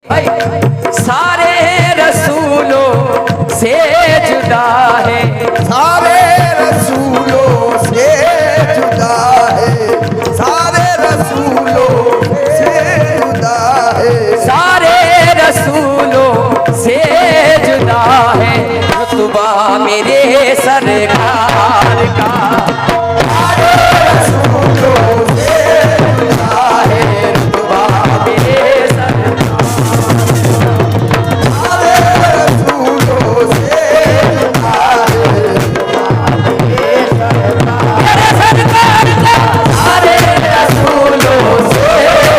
सारे रसूलों से जुदा है, सारे रसूलों से जुदा है, सारे रसूलों से जुदा है, सारे रसूलों से जुदा है रुतबा मेरे सरकार का। सारे रसूलों से जुदा है रुतबा मेरे सरकार, सारे रसूलों से जुदा है, मेरे सरकार का। सारे रसूलों से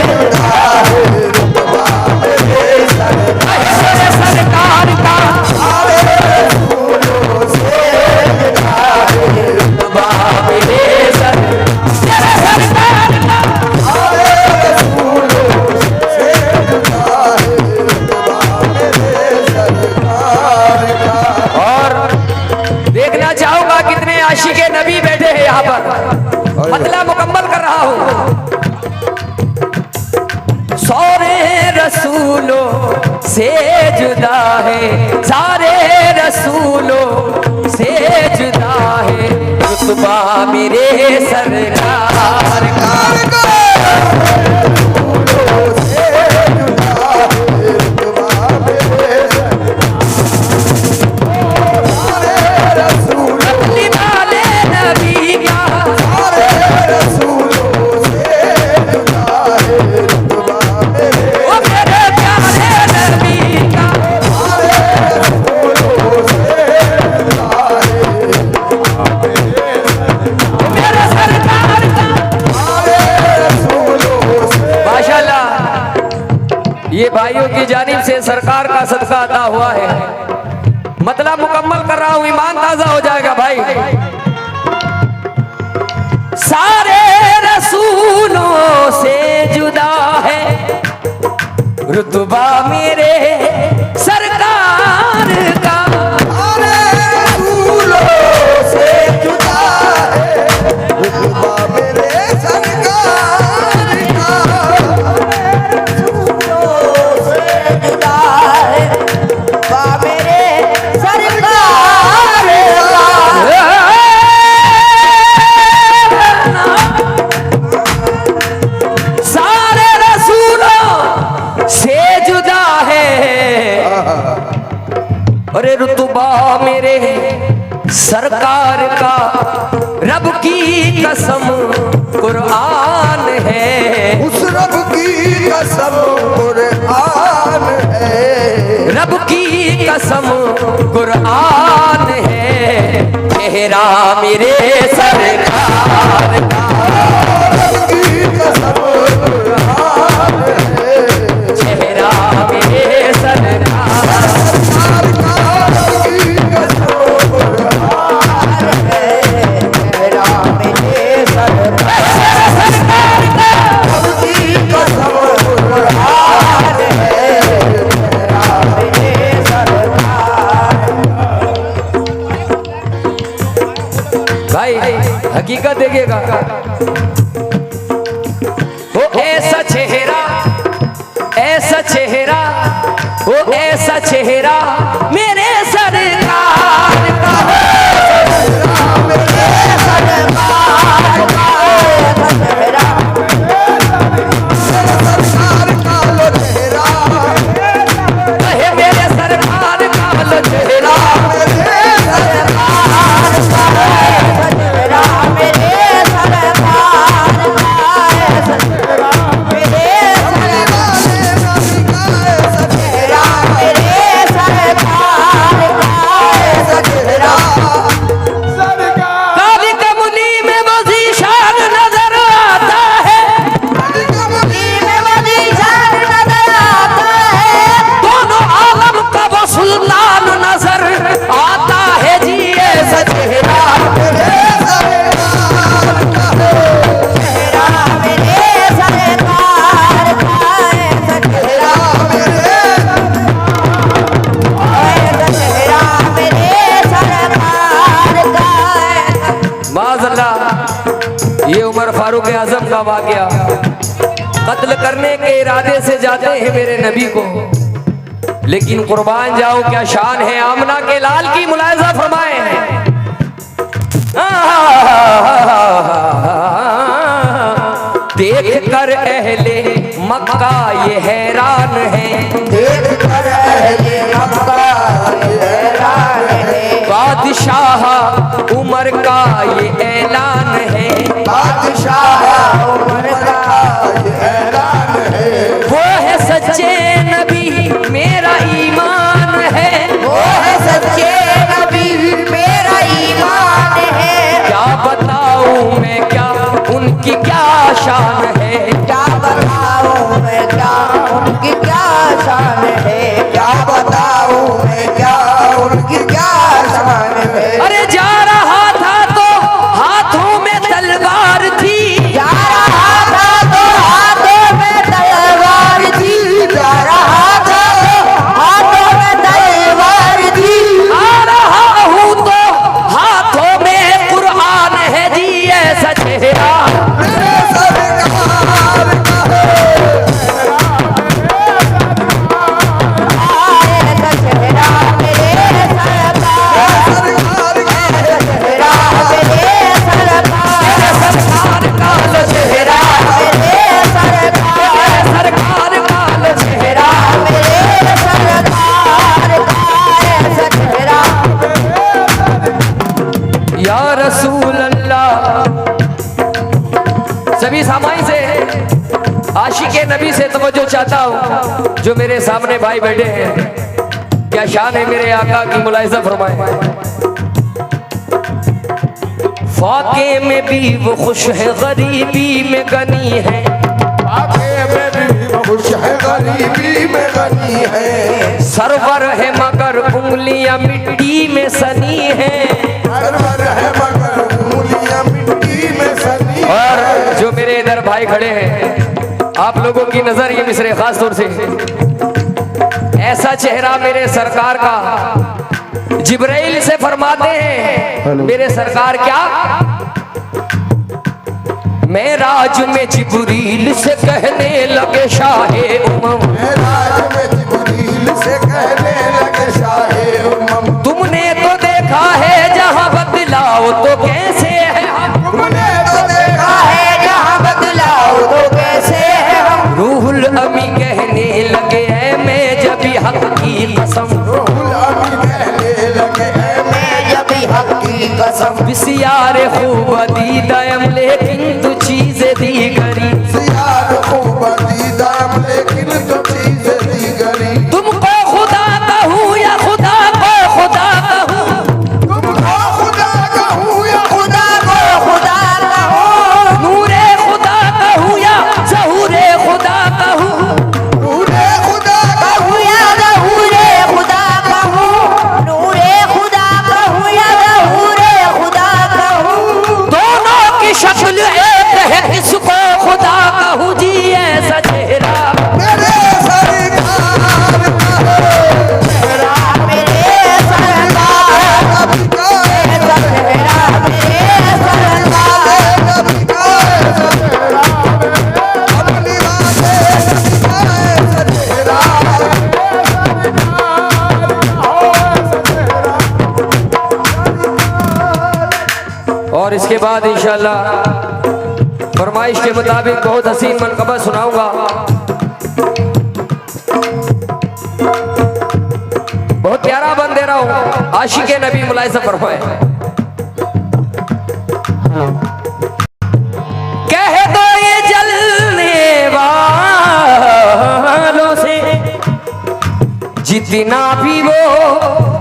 जुदा है रुतबा मेरे सरकार, मेरे सरकार का सारे रसूलों से जुदा है रुतबा मेरे सरकार का। सारे रसूलों से जुदा है रुतबा मेरे सरकार का। और देखना चाहूंगा कितने आशिके नबी बैठे हैं यहाँ पर, मतलब मुकम्मल कर रहा हूँ। सारे रसूलों से जुदा है, सारे रसूलों से जुदा है रुतबा मेरे सरकार का। अपनी वाले नबी का वो मेरे प्यारे नबी का, मेरे सरकार का। माशाल्लाह, ये भाइयों की जानिब से सरकार का सदका अता हुआ है। मतलब मुकम्मल कर रहा हूं, ईमान ताजा हो जाएगा भाई। सारे रसूलों से जुदा है रुतबा मेरे सरकार का। सारे रसूलों से जुदा है, अरे रुतबा मेरे सरकार का। रब की कसम कुरान है, उस रब की कसम कुरान है, रब की कसम कुरान है। चेहरा मेरे सरकार का, रब की कसम कुरान है, चेहरा मेरे सरकार का। रब की कसम कुरान है, सरकार का रब की कसम कुरान है, भाई हकीकत देखिएगा। वो ऐसा चेहरा, ऐसा चेहरा, वो ऐसा चेहरा मेरे सरकार का। सरकार का लो चेहरा, कहे मेरे सरकार का लो चेहरा, काली कमली में वो ज़ीशान नजर आता है, दोनों आलम का वो सुल्तान नजर आता है जी। ऐसा चेहरा माज़अल्लाह, ये उमर फारूक आजम का वाक़या। कत्ल करने के इरादे से जाते हैं मेरे नबी को, लेकिन कुर्बान जाओ क्या शान है आमना के लाल की, मुलाहिजा फरमाए हैं। देख कर अहले मक्का ये हैरान है, देख कर अहले मक्का ये हैरान है, बादशाह उमर का ये ऐलान है, बादशाह उमर का ये हैरान है, वो है सच्चे नबी मेरा ईमान है, वो है सच्चे नबी मेरा ईमान है, क्या बताऊं मैं क्या उनकी क्या शान है, क्या बताऊं मैं क्या उनकी क्या शान है, क्या बताऊं मैं क्या उनकी क्या शान है। अरे जा रहा था तो हाथों में तलवार थी, जा रहा था तो हाथों में तलवार थी, जा रहा था तो हाथों में तलवार थी, आ रहा हूँ तो हाथों में कुरान है जी, ऐसा चेहरा मेरे सरकार का ऐसा चेहरा मेरे सरकार, सरकार का चेहरा मेरे सरकार, सरकार का लो चेहरा, मेरे सरकार, सरकार का लो चेहरा, मेरे सरकार का ऐसा चेहरा। या रसूल अल्लाह। सभी सामाई से आशिके नबी से तवज्जो चाहता हूँ, जो मेरे सामने भाई बैठे हैं, क्या शान है मेरे आका की, मुलाहिजा फरमाए। फाके में भी वो खुश है, गरीबी में गनी है, आगे में भी खुश है, गरीबी में गनी है, सरवर है मगर उंगलियां मिट्टी में सनी है। सरवर है मगर उंगलियां मिट्टी में सनी है। और जो मेरे इधर भाई खड़े हैं, आप लोगों की नजर ये मिसरे खास तौर से, ऐसा चेहरा मेरे सरकार का जिब्राइल से फरमाते हैं, मेरे सरकार क्या, मैं राज में जिब्रील से कहने लगे शाहे उमम, राज में जिब्रील से कहने लगे शाहे उम्मम, तुमने तो देखा है जहां बदलाव तो कैसे है हम, तुमने तो देखा है जहां बदलाव तो कैसे है हम, रूहुल अमी कहने लगे हैं मैं जबी हक की कसम, गुलामी कहने लगे हैं मैं जब भी हक की कसम, बिसियार खूब दीदायम लेकिन तू चीजें दी गरी, सियार खूब दीदाम लेकिन जो चीज दी गरी, तुमको खुदा कहूँ या खुदा को खुदा कहूँ, तुमको खुदा कहूँ या खुदा को खुदा कहूँ, नूरे खुदा कहूँ या ज़हूरे खुदा कहूँ, नूरे खुदा कहूँ या ज़हूरे खुदा कहूँ, नूरे खुदा कहूँ या ज़हूरे खुदा कहूँ, दोनों की शक्ल एक है, किसको खुदा कहूँ जी, ऐसा चेहरा मेरे सरकार का चेहरा, मेरे सरकार का ऐसा चेहरा, मेरे सरकार का ऐसा चेहरा, अपनी बातें का ऐसा चेहरा, और इसके बाद इंशाल्लाह फरमाइश के मुताबिक बहुत हसीन मनकबा सुनाऊंगा। बहुत प्यारा बन दे रहा हूं, आशिके नबी मुलाहिजा फरमाए। कह दो ये जलने वालों से जितना भी वो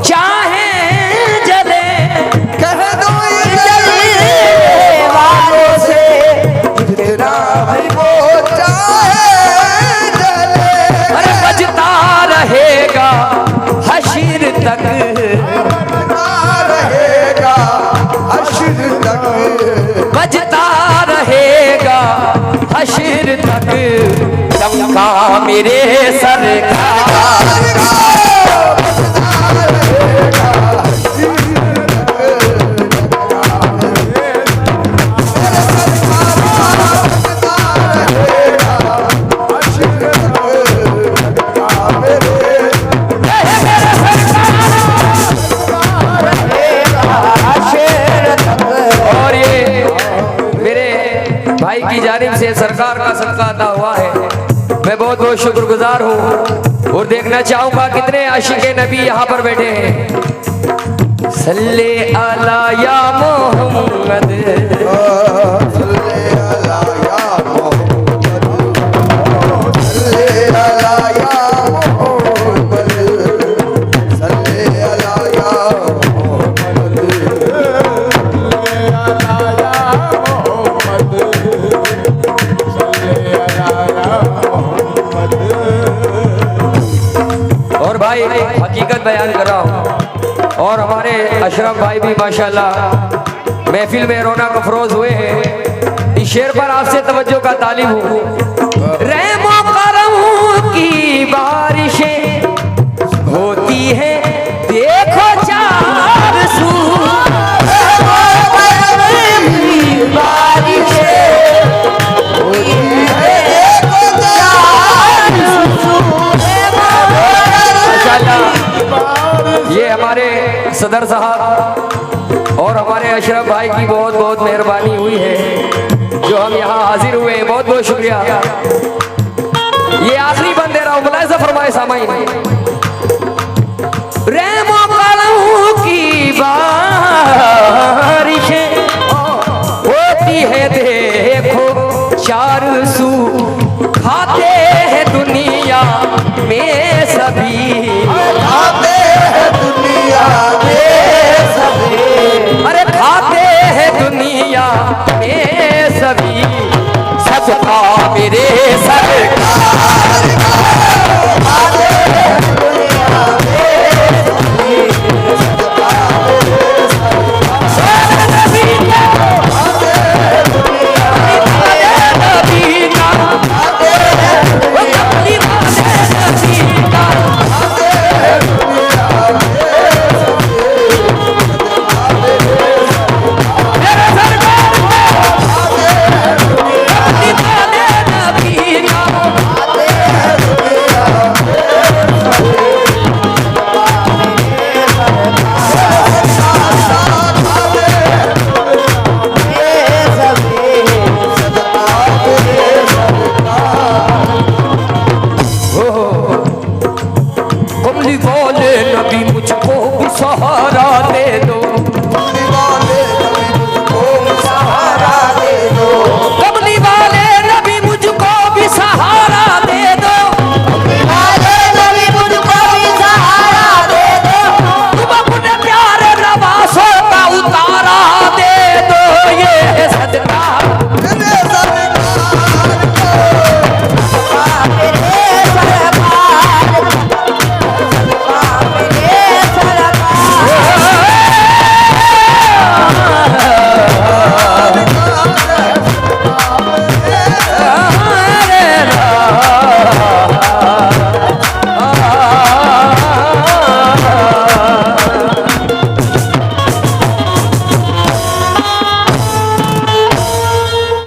चाहे जले, कह दो ये जलने वालों से जितना भी वो चाहे जले, अरे बजता रहेगा हशीर तक, बजता रहेगा हश्र तक, बजता रहेगा हशीर तक, चमका मेरे सरकार का, शुक्रगुजार हूँ और देखना चाहूंगा कितने आशिक़े नबी यहाँ पर बैठे हैं। सल्ले अला या मोहम्मद, सल्ले अला या मोहम्मद, सल्ले अला या मोहम्मद, सल्ले अला या मोहम्मद, सल्ले अला या मोहम्मद, सल्ले अला या मोहम्मद। और भाई हकीकत बयान कर रहा हूँ, और हमारे अशरफ भाई भी माशाल्लाह महफिल में रौनक अफरोज हुए हैं। इस शेर पर आपसे तवज्जो का तालिब हूँ। रहमो करम की बारिशें होती है देखो चार सू, ये हमारे सदर साहब और हमारे अशरफ भाई की बहुत बहुत मेहरबानी हुई है जो हम यहाँ हाजिर हुए हैं। बहुत बहुत शुक्रिया। ये आखिरी बंद दे रहा हूँ, मुलाहिज़ा फरमाए सामाईन। रहमो करम की बारिशें होती है देखो चार सू, खाते हैं दुनिया में सभी, खाते हैं दुनिया में सभी, अरे खाते हैं दुनिया में सभी, सदका मेरे सरकार का। खाते हैं दुनिया में सभी, सदका मेरे सरकार। नबी का, खाते हैं दुनिया नबी का, खाते हैं दुनिया नबी का, खाते हैं दुनिया में सभी, सदका मेरे मेरे सरकार का, खाते हैं दुनिया नबी का, नबी का। खाते हैं दुनिया में सभी, कमली वाले नबी मुझको भी सहारा दे दो,